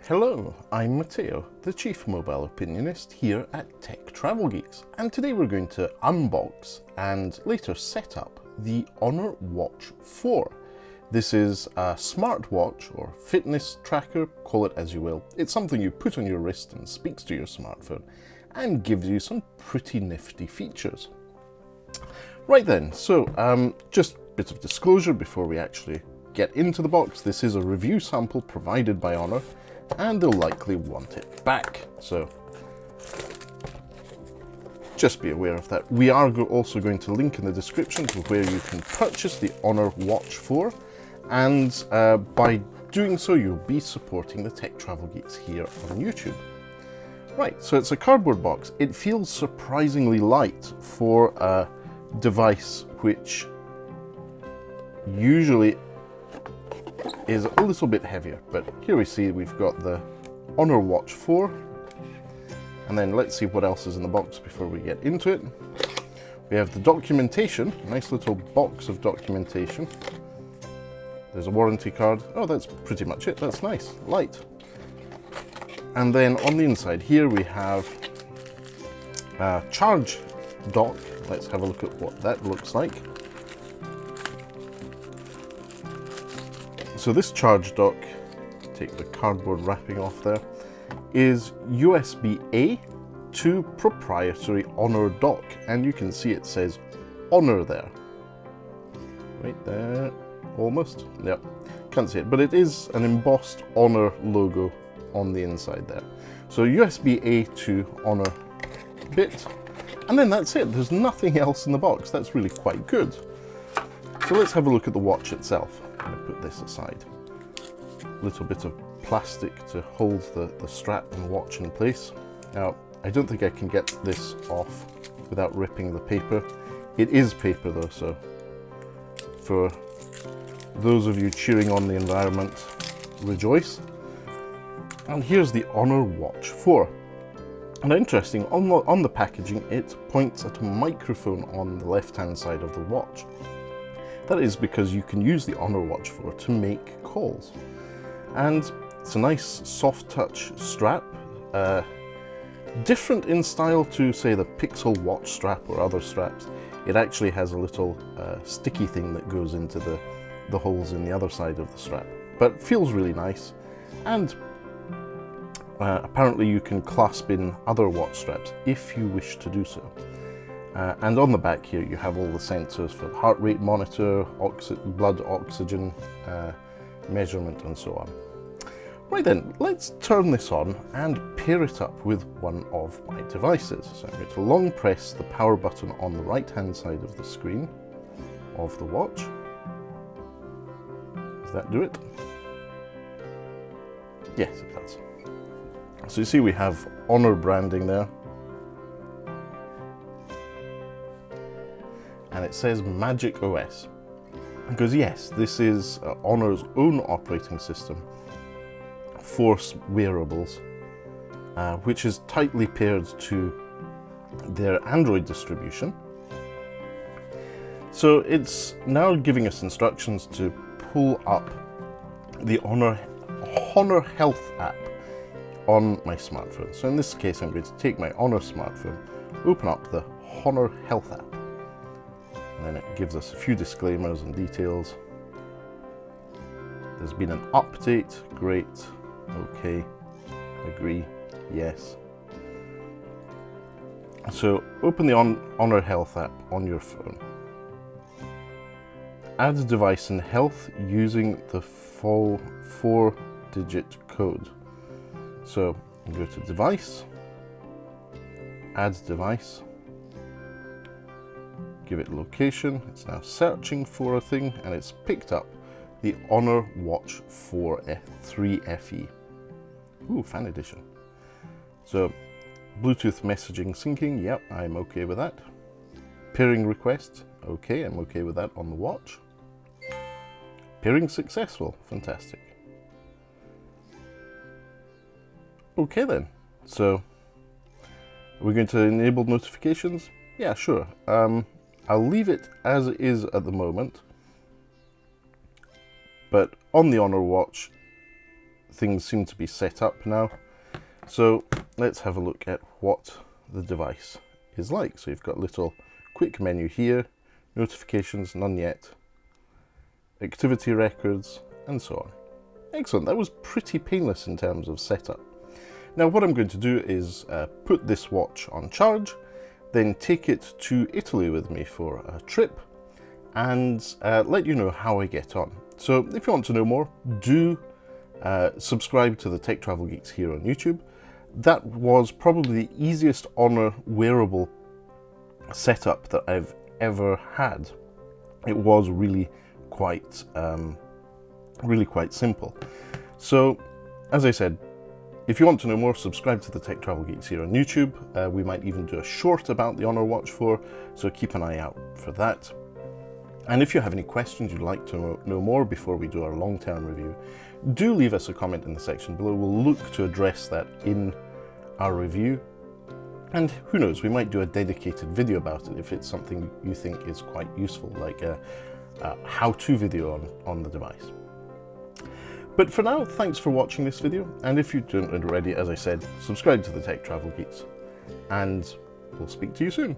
Hello, I'm Matteo, the Chief Mobile Opinionist here at Tech Travel Geeks, and today we're going to unbox and later set up the Honor Watch 4. This is a smartwatch or fitness tracker, call it as you will. It's something you put on your wrist and speaks to your smartphone and gives you some pretty nifty features. Right then, so just a bit of disclosure before we actually get into the box. This is a review sample provided by Honor, and they'll likely want it back, so just be aware of that. We are also going to link in the description to where you can purchase the Honor Watch 4, and by doing so you'll be supporting the Tech Travel Geeks here on YouTube. Right, so it's a cardboard box. It feels surprisingly light for a device which usually is a little bit heavier, but here we see we've got the Honor Watch 4, and then let's see what else is in the box before we get into it. We have the documentation, nice little box of documentation. There's a warranty card. Oh, that's pretty much it. That's nice, light. And then on the inside here we have a charge dock. Let's have a look at what that looks like. So this charge dock, take the cardboard wrapping off there, is USB-A to proprietary Honor dock, and you can see it says Honor there. Right there, almost. Yep, can't see it, but it is an embossed Honor logo on the inside there. So USB-A to Honor bit, and then that's it. There's nothing else in the box. That's really quite good. So let's have a look at the watch itself. I'm going to put this aside. A little bit of plastic to hold the strap and watch in place. Now, I don't think I can get this off without ripping the paper. It is paper though, so for those of you cheering on the environment, rejoice. And here's the Honor Watch 4. And interesting, on the packaging, it points at a microphone on the left-hand side of the watch. That is because you can use the Honor Watch 4 to make calls. And it's a nice soft touch strap, different in style to say the Pixel watch strap or other straps. It actually has a little sticky thing that goes into the holes in the other side of the strap, but feels really nice. And apparently you can clasp in other watch straps if you wish to do so. And on the back here you have all the sensors for heart rate monitor, blood oxygen measurement and so on. Right then, let's turn this on and pair it up with one of my devices. So I'm going to long press the power button on the right hand side of the screen of the watch. Does that do it? Yes, it does. So you see we have Honor branding there. And it says Magic OS. Because yes, this is Honor's own operating system for wearables, which is tightly paired to their Android distribution. So it's now giving us instructions to pull up the Honor Health app on my smartphone. So in this case, I'm going to take my Honor smartphone, open up the Honor Health app. And then it gives us a few disclaimers and details. There's been an update, great, okay, agree, yes. So open the Honor Health app on your phone. Add a device in health using the full 4-digit code. So go to device, add device, give it location. It's now searching for a thing, and it's picked up the Honor Watch 4 3 FE. Ooh, fan edition. So Bluetooth messaging syncing, yep, I'm okay with that. Pairing request, okay, I'm okay with that on the watch. Pairing successful, fantastic. Okay then, so are we going to enable notifications? Yeah, sure. I'll leave it as it is at the moment, but on the Honor Watch, things seem to be set up now. So let's have a look at what the device is like. So you've got a little quick menu here, notifications, none yet, activity records, and so on. Excellent, that was pretty painless in terms of setup. Now what I'm going to do is put this watch on charge, then take it to Italy with me for a trip, and let you know how I get on. So if you want to know more, do subscribe to the Tech Travel Geeks here on YouTube. That was probably the easiest Honor wearable setup that I've ever had. It was really quite simple. So as I said, if you want to know more, subscribe to the Tech Travel Geeks here on YouTube. We might even do a short about the Honor Watch 4, so keep an eye out for that. And if you have any questions you'd like to know more before we do our long-term review, do leave us a comment in the section below. We'll look to address that in our review. And who knows, we might do a dedicated video about it if it's something you think is quite useful, like a how-to video on the device. But for now, thanks for watching this video, and if you don't already, as I said, subscribe to the Tech Travel Geeks, and we'll speak to you soon.